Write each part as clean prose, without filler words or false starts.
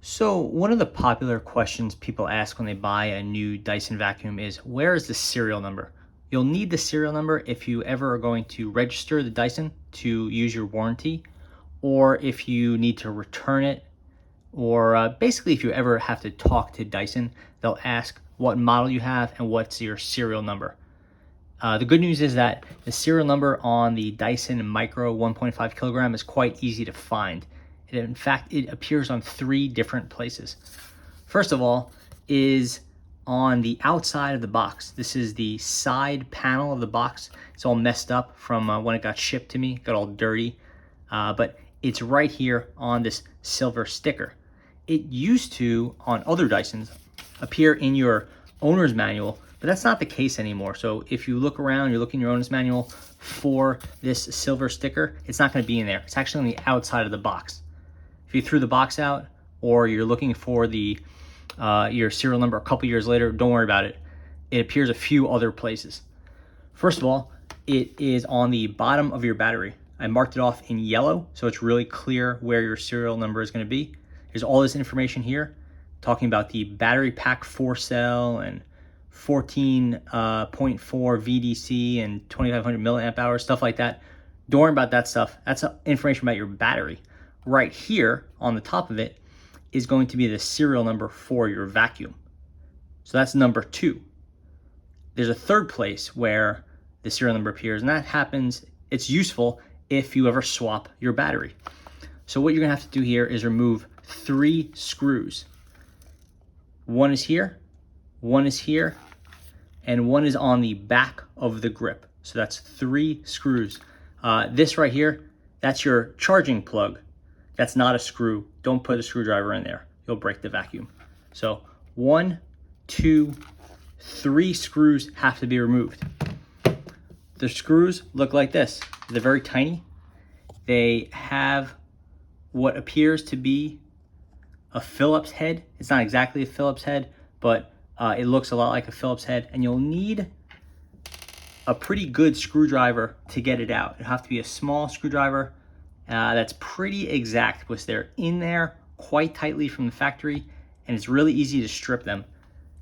So one of the popular questions people ask when they buy a new Dyson vacuum is, where is the serial number? You'll need the serial number if you ever are going to register the Dyson to use your warranty, or if you need to return it, or basically if you ever have to talk to Dyson, they'll ask what model you have and what's your serial number. The good news is that the serial number on the Dyson Micro 1.5 kilogram is quite easy to find. In fact, it appears on 3 different places. First of all is on the outside of the box. This is the side panel of the box. It's all messed up from when it got shipped to me, got all dirty, but it's right here on this silver sticker. It used to, on other Dysons, appear in your owner's manual, but that's not the case anymore. So if you look around, you're looking in your owner's manual for this silver sticker, it's not going to be in there. It's actually on the outside of the box. If you threw the box out, or you're looking for the your serial number a couple years later, don't worry about it. It appears a few other places. First of all, it is on the bottom of your battery. I marked it off in yellow, so it's really clear where your serial number is going to be. There's all this information here talking about the battery pack 4-cell and 14.4 VDC and 2500 milliamp hours, stuff like that. Don't worry about that stuff. That's information about your battery. Right here on the top of it is going to be the serial number for your vacuum. So that's number 2. There's a third place where the serial number appears, and that happens, it's useful if you ever swap your battery. So what you're gonna have to do here is remove 3 screws. One is here, one is here, and one is on the back of the grip. So that's 3 screws. This right here, that's your charging plug. That's not a screw. Don't put a screwdriver in there. You'll break the vacuum. So 1, 2, 3 screws have to be removed. The screws look like this. They're very tiny. They have what appears to be a Phillips head. It's not exactly a Phillips head, but it looks a lot like a Phillips head, and you'll need a pretty good screwdriver to get it out. It'll have to be a small screwdriver that's pretty exact, because they're in there quite tightly from the factory, and it's really easy to strip them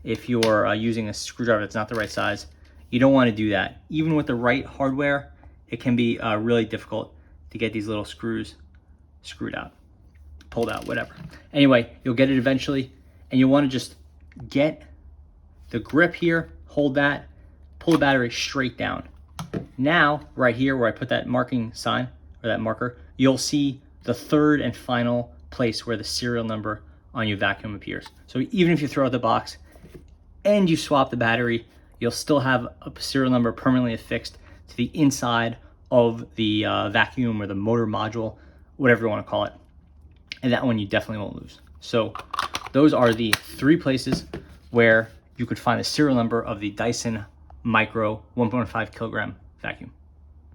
if you're using a screwdriver that's not the right size. You don't want to do that. Even with the right hardware, it can be really difficult to get these little screws screwed out, pulled out, whatever. Anyway, you'll get it eventually, and you'll want to just get the grip here, hold that, pull the battery straight down. Now, right here where I put that marking sign, or that marker, you'll see the third and final place where the serial number on your vacuum appears. So even if you throw out the box and you swap the battery, you'll still have a serial number permanently affixed to the inside of the vacuum or the motor module, whatever you want to call it. And that one you definitely won't lose. So those are the 3 places where you could find the serial number of the Dyson Micro 1.5 kilogram vacuum.